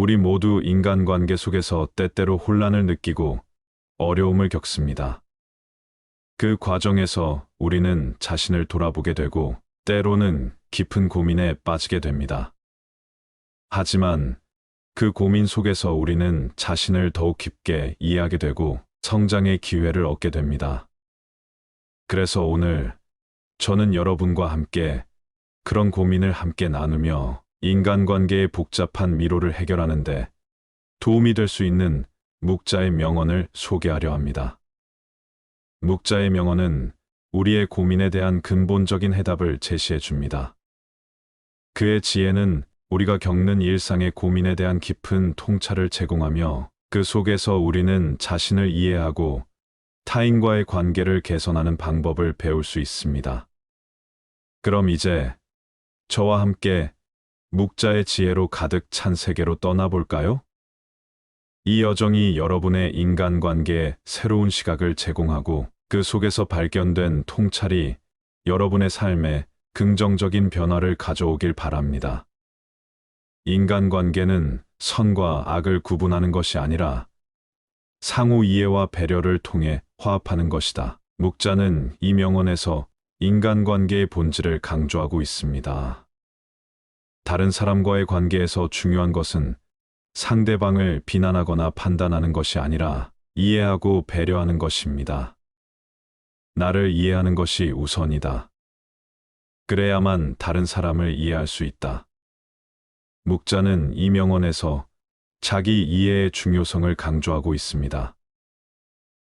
우리 모두 인간관계 속에서 때때로 혼란을 느끼고 어려움을 겪습니다. 그 과정에서 우리는 자신을 돌아보게 되고 때로는 깊은 고민에 빠지게 됩니다. 하지만 그 고민 속에서 우리는 자신을 더욱 깊게 이해하게 되고 성장의 기회를 얻게 됩니다. 그래서 오늘 저는 여러분과 함께 그런 고민을 함께 나누며 인간관계의 복잡한 미로를 해결하는데 도움이 될 수 있는 묵자의 명언을 소개하려 합니다. 묵자의 명언은 우리의 고민에 대한 근본적인 해답을 제시해 줍니다. 그의 지혜는 우리가 겪는 일상의 고민에 대한 깊은 통찰을 제공하며 그 속에서 우리는 자신을 이해하고 타인과의 관계를 개선하는 방법을 배울 수 있습니다. 그럼 이제 저와 함께 묵자의 지혜로 가득 찬 세계로 떠나볼까요? 이 여정이 여러분의 인간관계에 새로운 시각을 제공하고 그 속에서 발견된 통찰이 여러분의 삶에 긍정적인 변화를 가져오길 바랍니다. 인간관계는 선과 악을 구분하는 것이 아니라 상호 이해와 배려를 통해 화합하는 것이다. 묵자는 이 명언에서 인간관계의 본질을 강조하고 있습니다. 다른 사람과의 관계에서 중요한 것은 상대방을 비난하거나 판단하는 것이 아니라 이해하고 배려하는 것입니다. 나를 이해하는 것이 우선이다. 그래야만 다른 사람을 이해할 수 있다. 묵자는 이 명언에서 자기 이해의 중요성을 강조하고 있습니다.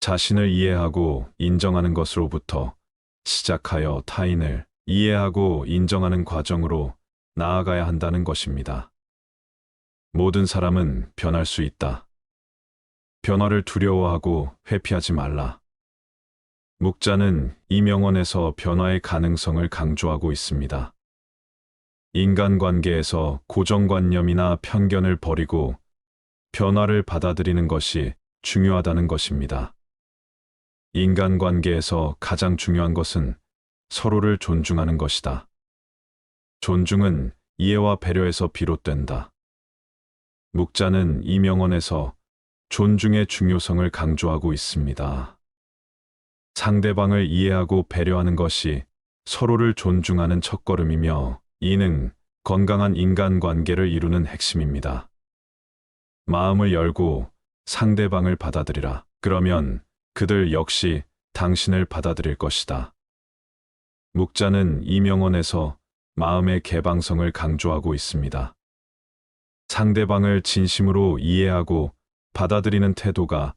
자신을 이해하고 인정하는 것으로부터 시작하여 타인을 이해하고 인정하는 과정으로 나아가야 한다는 것입니다. 모든 사람은 변할 수 있다. 변화를 두려워하고 회피하지 말라. 묵자는 이 명언에서 변화의 가능성을 강조하고 있습니다. 인간관계에서 고정관념이나 편견을 버리고 변화를 받아들이는 것이 중요하다는 것입니다. 인간관계에서 가장 중요한 것은 서로를 존중하는 것이다. 존중은 이해와 배려에서 비롯된다. 묵자는 이 명언에서 존중의 중요성을 강조하고 있습니다. 상대방을 이해하고 배려하는 것이 서로를 존중하는 첫걸음이며 이는 건강한 인간관계를 이루는 핵심입니다. 마음을 열고 상대방을 받아들이라. 그러면 그들 역시 당신을 받아들일 것이다. 묵자는 이 명언에서 마음의 개방성을 강조하고 있습니다. 상대방을 진심으로 이해하고 받아들이는 태도가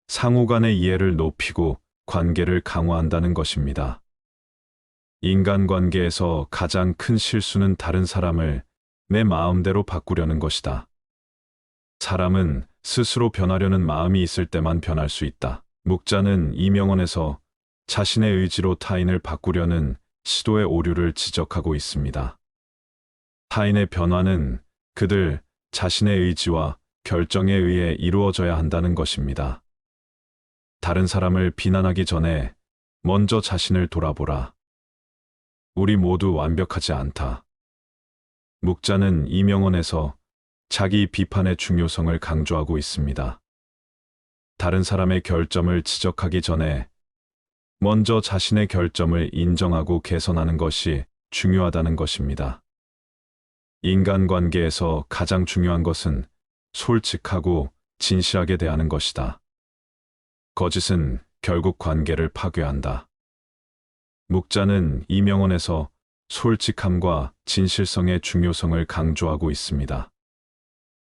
상호 간의 이해를 높이고 관계를 강화한다는 것입니다. 인간관계에서 가장 큰 실수는 다른 사람을 내 마음대로 바꾸려는 것이다. 사람은 스스로 변하려는 마음이 있을 때만 변할 수 있다. 묵자는 이 명언에서 자신의 의지로 타인을 바꾸려는 시도의 오류를 지적하고 있습니다. 타인의 변화는 그들 자신의 의지와 결정에 의해 이루어져야 한다는 것입니다. 다른 사람을 비난하기 전에 먼저 자신을 돌아보라. 우리 모두 완벽하지 않다. 묵자는 이 명언에서 자기 비판의 중요성을 강조하고 있습니다. 다른 사람의 결점을 지적하기 전에 먼저 자신의 결점을 인정하고 개선하는 것이 중요하다는 것입니다. 인간관계에서 가장 중요한 것은 솔직하고 진실하게 대하는 것이다. 거짓은 결국 관계를 파괴한다. 묵자는 이 명언에서 솔직함과 진실성의 중요성을 강조하고 있습니다.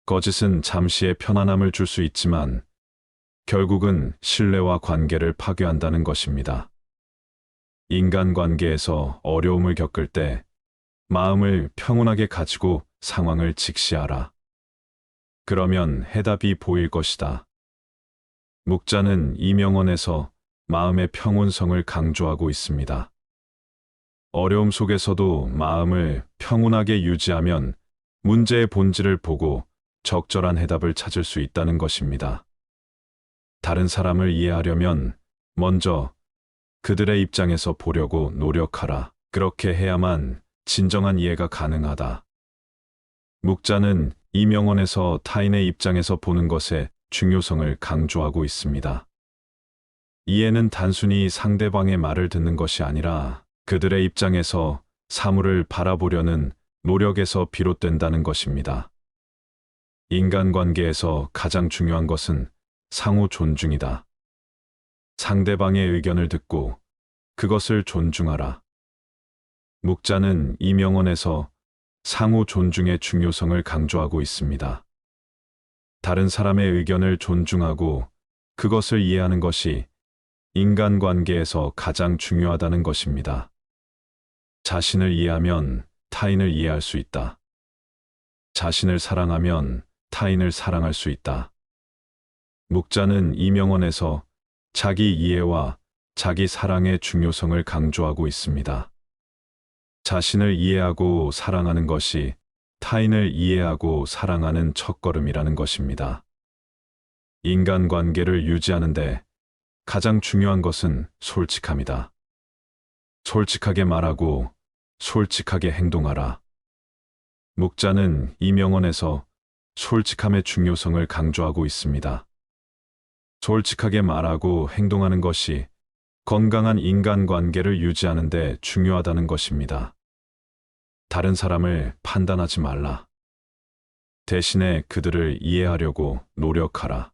거짓은 잠시의 편안함을 줄 수 있지만 결국은 신뢰와 관계를 파괴한다는 것입니다. 인간관계에서 어려움을 겪을 때 마음을 평온하게 가지고 상황을 직시하라. 그러면 해답이 보일 것이다. 묵자는 이 명언에서 마음의 평온성을 강조하고 있습니다. 어려움 속에서도 마음을 평온하게 유지하면 문제의 본질을 보고 적절한 해답을 찾을 수 있다는 것입니다. 다른 사람을 이해하려면 먼저 그들의 입장에서 보려고 노력하라. 그렇게 해야만 진정한 이해가 가능하다. 묵자는 이명언에서 타인의 입장에서 보는 것의 중요성을 강조하고 있습니다. 이해는 단순히 상대방의 말을 듣는 것이 아니라 그들의 입장에서 사물을 바라보려는 노력에서 비롯된다는 것입니다. 인간관계에서 가장 중요한 것은 상호 존중이다. 상대방의 의견을 듣고 그것을 존중하라. 묵자는 이 명언에서 상호 존중의 중요성을 강조하고 있습니다. 다른 사람의 의견을 존중하고 그것을 이해하는 것이 인간관계에서 가장 중요하다는 것입니다. 자신을 이해하면 타인을 이해할 수 있다. 자신을 사랑하면 타인을 사랑할 수 있다. 묵자는 이 명언에서 자기 이해와 자기 사랑의 중요성을 강조하고 있습니다. 자신을 이해하고 사랑하는 것이 타인을 이해하고 사랑하는 첫걸음이라는 것입니다. 인간관계를 유지하는데 가장 중요한 것은 솔직함이다. 솔직하게 말하고 솔직하게 행동하라. 묵자는 이 명언에서 솔직함의 중요성을 강조하고 있습니다. 솔직하게 말하고 행동하는 것이 건강한 인간관계를 유지하는 데 중요하다는 것입니다. 다른 사람을 판단하지 말라. 대신에 그들을 이해하려고 노력하라.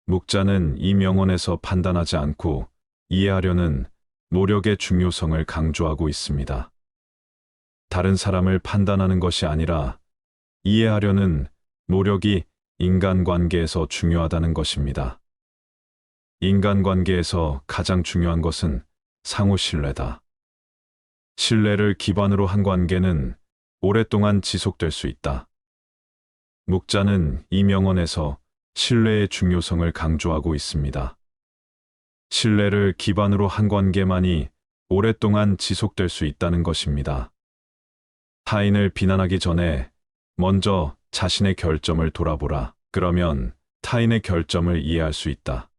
묵자는 이 명언에서 판단하지 않고 이해하려는 노력의 중요성을 강조하고 있습니다. 다른 사람을 판단하는 것이 아니라 이해하려는 노력이 인간관계에서 중요하다는 것입니다. 인간관계에서 가장 중요한 것은 상호 신뢰다. 신뢰를 기반으로 한 관계는 오랫동안 지속될 수 있다. 묵자는 이 명언에서 신뢰의 중요성을 강조하고 있습니다. 신뢰를 기반으로 한 관계만이 오랫동안 지속될 수 있다는 것입니다. 타인을 비난하기 전에 먼저 자신의 결점을 돌아보라. 그러면 타인의 결점을 이해할 수 있다.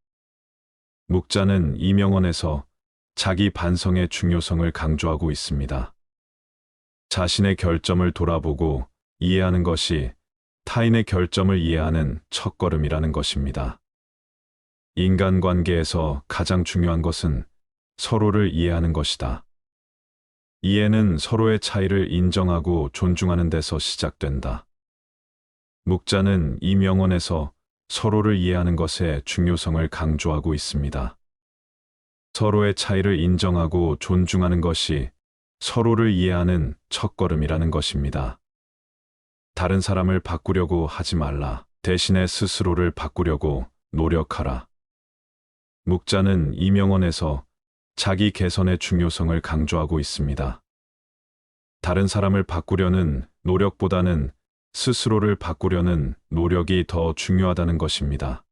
묵자는 이 명언에서 자기 반성의 중요성을 강조하고 있습니다. 자신의 결점을 돌아보고 이해하는 것이 타인의 결점을 이해하는 첫걸음이라는 것입니다. 인간관계에서 가장 중요한 것은 서로를 이해하는 것이다. 이해는 서로의 차이를 인정하고 존중하는 데서 시작된다. 묵자는 이 명언에서 서로를 이해하는 것의 중요성을 강조하고 있습니다. 서로의 차이를 인정하고 존중하는 것이 서로를 이해하는 첫걸음이라는 것입니다. 다른 사람을 바꾸려고 하지 말라. 대신에 스스로를 바꾸려고 노력하라. 묵자는 이 명언에서 자기 개선의 중요성을 강조하고 있습니다. 다른 사람을 바꾸려는 노력보다는 스스로를 바꾸려는 노력이 더 중요하다는 것입니다.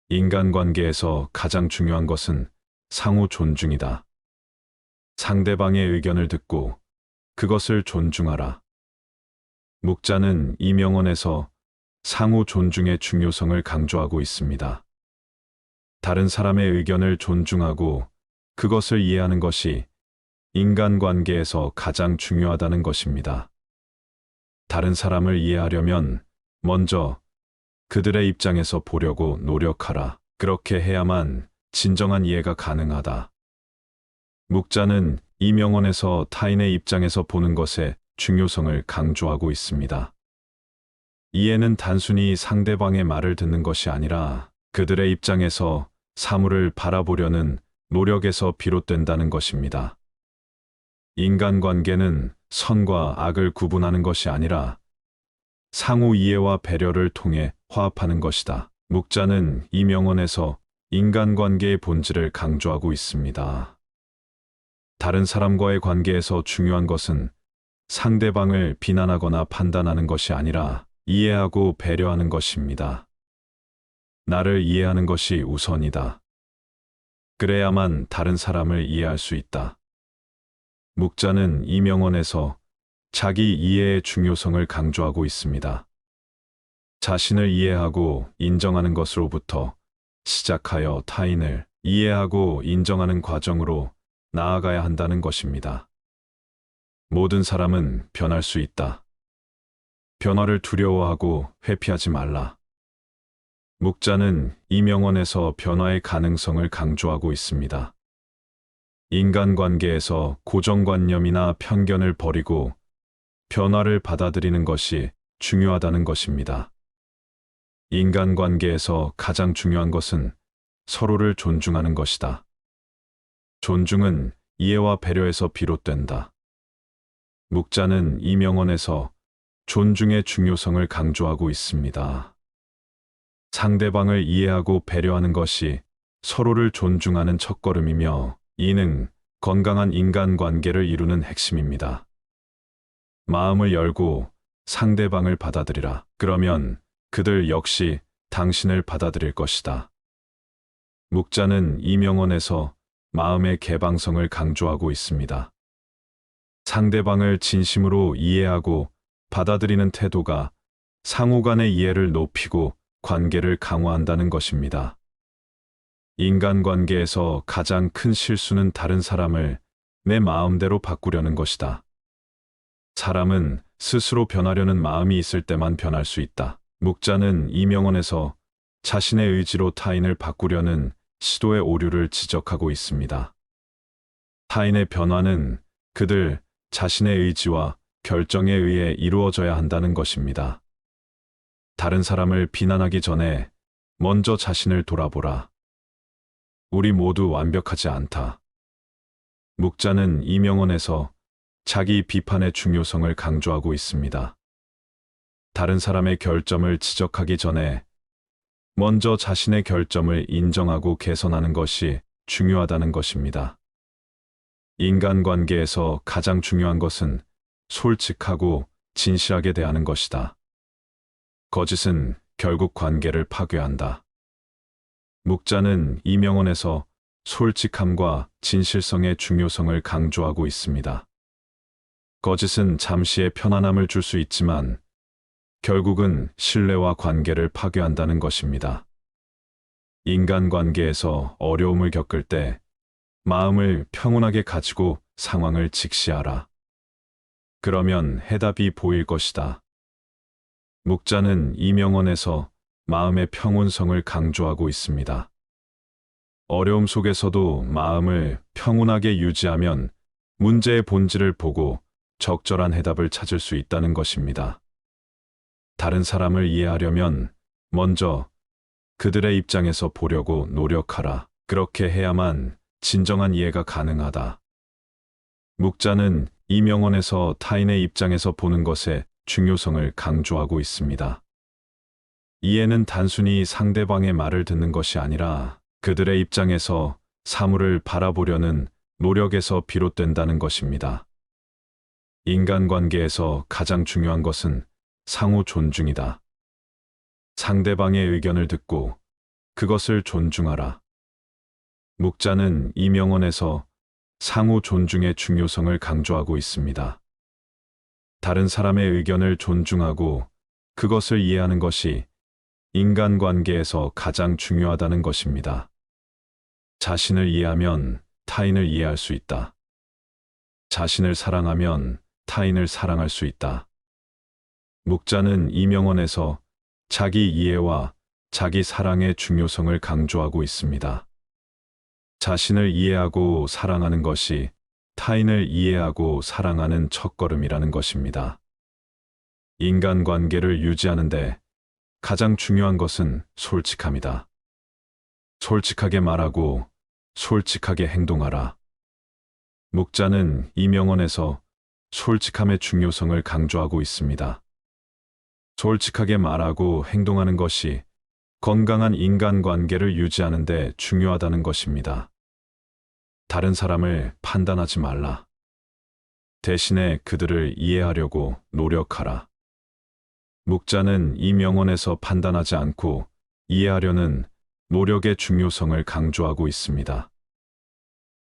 인간관계에서 가장 중요한 것은 상호 존중이다. 상대방의 의견을 듣고 그것을 존중하라. 묵자는 이 명언에서 상호 존중의 중요성을 강조하고 있습니다. 다른 사람의 의견을 존중하고 그것을 이해하는 것이 인간관계에서 가장 중요하다는 것입니다. 다른 사람을 이해하려면 먼저 그들의 입장에서 보려고 노력하라. 그렇게 해야만 진정한 이해가 가능하다. 묵자는 이 명언에서 타인의 입장에서 보는 것의 중요성을 강조하고 있습니다. 이해는 단순히 상대방의 말을 듣는 것이 아니라 그들의 입장에서 사물을 바라보려는 노력에서 비롯된다는 것입니다. 인간관계는 선과 악을 구분하는 것이 아니라 상호 이해와 배려를 통해 화합하는 것이다. 묵자는 이 명언에서 인간관계의 본질을 강조하고 있습니다. 다른 사람과의 관계에서 중요한 것은 상대방을 비난하거나 판단하는 것이 아니라 이해하고 배려하는 것입니다. 나를 이해하는 것이 우선이다. 그래야만 다른 사람을 이해할 수 있다. 묵자는 이 명언에서 자기 이해의 중요성을 강조하고 있습니다. 자신을 이해하고 인정하는 것으로부터 시작하여 타인을 이해하고 인정하는 과정으로 나아가야 한다는 것입니다. 모든 사람은 변할 수 있다. 변화를 두려워하고 회피하지 말라. 묵자는 이 명언에서 변화의 가능성을 강조하고 있습니다. 인간관계에서 고정관념이나 편견을 버리고 변화를 받아들이는 것이 중요하다는 것입니다. 인간관계에서 가장 중요한 것은 서로를 존중하는 것이다. 존중은 이해와 배려에서 비롯된다. 묵자는 이 명언에서 존중의 중요성을 강조하고 있습니다. 상대방을 이해하고 배려하는 것이 서로를 존중하는 첫걸음이며 이는 건강한 인간관계를 이루는 핵심입니다. 마음을 열고 상대방을 받아들이라. 그러면 그들 역시 당신을 받아들일 것이다. 묵자는 이 명언에서 마음의 개방성을 강조하고 있습니다. 상대방을 진심으로 이해하고 받아들이는 태도가 상호 간의 이해를 높이고 관계를 강화한다는 것입니다. 인간관계에서 가장 큰 실수는 다른 사람을 내 마음대로 바꾸려는 것이다. 사람은 스스로 변하려는 마음이 있을 때만 변할 수 있다. 묵자는 이 명언에서 자신의 의지로 타인을 바꾸려는 시도의 오류를 지적하고 있습니다. 타인의 변화는 그들 자신의 의지와 결정에 의해 이루어져야 한다는 것입니다. 다른 사람을 비난하기 전에 먼저 자신을 돌아보라. 우리 모두 완벽하지 않다. 묵자는 이 명언에서 자기 비판의 중요성을 강조하고 있습니다. 다른 사람의 결점을 지적하기 전에 먼저 자신의 결점을 인정하고 개선하는 것이 중요하다는 것입니다. 인간관계에서 가장 중요한 것은 솔직하고 진실하게 대하는 것이다. 거짓은 결국 관계를 파괴한다. 묵자는 이 명언에서 솔직함과 진실성의 중요성을 강조하고 있습니다. 거짓은 잠시의 편안함을 줄 수 있지만 결국은 신뢰와 관계를 파괴한다는 것입니다. 인간관계에서 어려움을 겪을 때 마음을 평온하게 가지고 상황을 직시하라. 그러면 해답이 보일 것이다. 묵자는 이 명언에서 마음의 평온성을 강조하고 있습니다. 어려움 속에서도 마음을 평온하게 유지하면 문제의 본질을 보고 적절한 해답을 찾을 수 있다는 것입니다. 다른 사람을 이해하려면 먼저 그들의 입장에서 보려고 노력하라. 그렇게 해야만 진정한 이해가 가능하다. 묵자는 이 명언에서 타인의 입장에서 보는 것의 중요성을 강조하고 있습니다. 이해는 단순히 상대방의 말을 듣는 것이 아니라 그들의 입장에서 사물을 바라보려는 노력에서 비롯된다는 것입니다. 인간관계에서 가장 중요한 것은 상호 존중이다. 상대방의 의견을 듣고 그것을 존중하라. 묵자는 이 명언에서 상호 존중의 중요성을 강조하고 있습니다. 다른 사람의 의견을 존중하고 그것을 이해하는 것이 인간관계에서 가장 중요하다는 것입니다. 자신을 이해하면 타인을 이해할 수 있다. 자신을 사랑하면 타인을 사랑할 수 있다. 묵자는 이 명언에서 자기 이해와 자기 사랑의 중요성을 강조하고 있습니다. 자신을 이해하고 사랑하는 것이 타인을 이해하고 사랑하는 첫걸음이라는 것입니다. 인간관계를 유지하는데 가장 중요한 것은 솔직함이다. 솔직하게 말하고 솔직하게 행동하라. 묵자는 이 명언에서 솔직함의 중요성을 강조하고 있습니다. 솔직하게 말하고 행동하는 것이 건강한 인간관계를 유지하는 데 중요하다는 것입니다. 다른 사람을 판단하지 말라. 대신에 그들을 이해하려고 노력하라. 묵자는 이 명언에서 판단하지 않고 이해하려는 노력의 중요성을 강조하고 있습니다.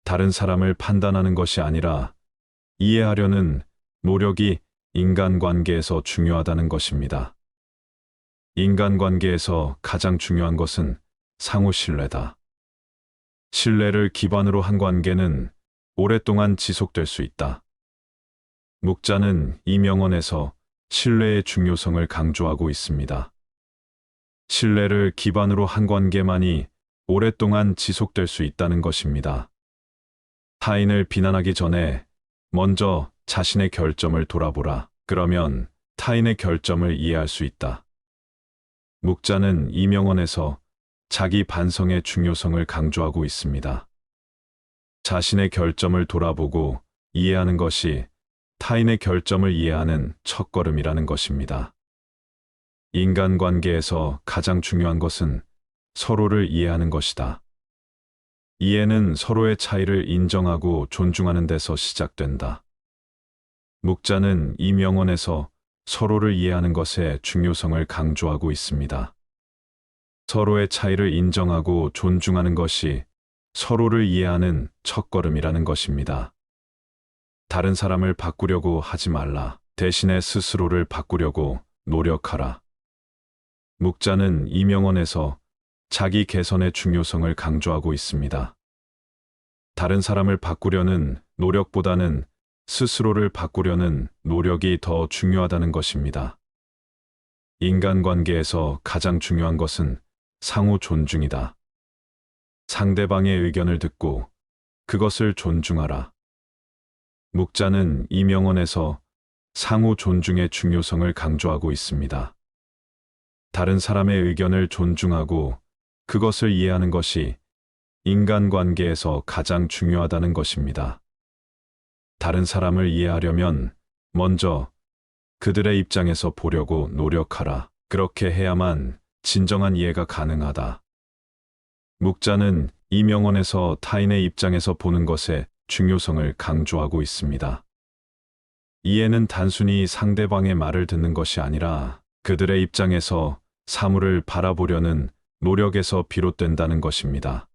다른 사람을 판단하는 것이 아니라 이해하려는 노력이 인간관계에서 중요하다는 것입니다. 인간관계에서 가장 중요한 것은 상호 신뢰다. 신뢰를 기반으로 한 관계는 오랫동안 지속될 수 있다. 묵자는 이 명언에서 신뢰의 중요성을 강조하고 있습니다. 신뢰를 기반으로 한 관계만이 오랫동안 지속될 수 있다는 것입니다. 타인을 비난하기 전에 먼저 자신의 결점을 돌아보라. 그러면 타인의 결점을 이해할 수 있다. 묵자는 이 명언에서 자기 반성의 중요성을 강조하고 있습니다. 자신의 결점을 돌아보고 이해하는 것이 타인의 결점을 이해하는 첫걸음이라는 것입니다. 인간관계에서 가장 중요한 것은 서로를 이해하는 것이다. 이해는 서로의 차이를 인정하고 존중하는 데서 시작된다. 묵자는 이 명언에서 서로를 이해하는 것의 중요성을 강조하고 있습니다. 서로의 차이를 인정하고 존중하는 것이 서로를 이해하는 첫걸음이라는 것입니다. 다른 사람을 바꾸려고 하지 말라. 대신에 스스로를 바꾸려고 노력하라. 묵자는 이 명언에서 자기 개선의 중요성을 강조하고 있습니다. 다른 사람을 바꾸려는 노력보다는 스스로를 바꾸려는 노력이 더 중요하다는 것입니다. 인간관계에서 가장 중요한 것은 상호 존중이다. 상대방의 의견을 듣고 그것을 존중하라. 묵자는 이 명언에서 상호 존중의 중요성을 강조하고 있습니다. 다른 사람의 의견을 존중하고 그것을 이해하는 것이 인간관계에서 가장 중요하다는 것입니다. 다른 사람을 이해하려면 먼저 그들의 입장에서 보려고 노력하라. 그렇게 해야만 진정한 이해가 가능하다. 묵자는 이 명언에서 타인의 입장에서 보는 것의 중요성을 강조하고 있습니다. 이해는 단순히 상대방의 말을 듣는 것이 아니라 그들의 입장에서 사물을 바라보려는 노력에서 비롯된다는 것입니다.